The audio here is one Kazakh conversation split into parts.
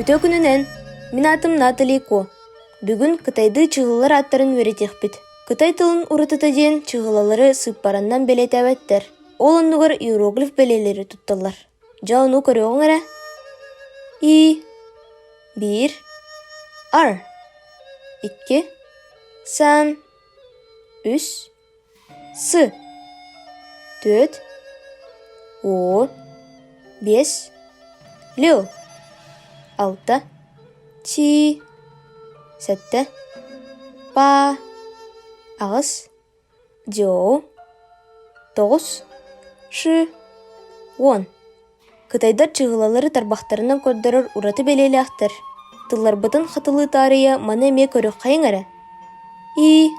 Күтө күнүнен, мен атым Натали Ко. Бүгүн Кытайды чыгылар аттарын өретекпит. Кытай тылын урытыта ден чыгылалары сыппараннан белетәбәттер. Ол оннугар иероглиф белелери тутталар. Жауну көрөңөр эре. И, 1, ар, 2, 3, 3, сы, 4, о, 5, лё, 6, чи, 7, па, ағыз, жоу, 9, шы, 10. Кытайдар чыгылалары тарбақтарынан көрдөрөр ураты белели ақтар. Тыллар бытын хатылы тарыя маны эме көрөк қайыңары. И,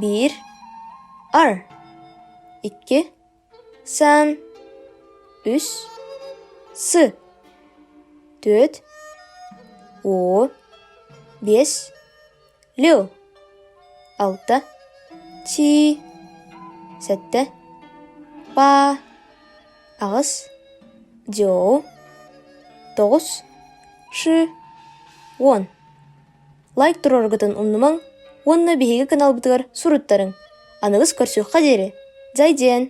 1, ар, 2, 3, 3, сы, 4, о, 5, лё, 6, чи, 7, па, ағыз, жоу, 9, шы, 10. Лайк туроргытын умнумаң, онна биһиги канал бытыгар суруттарың. Анығыз көрсөк қадері. Зайден!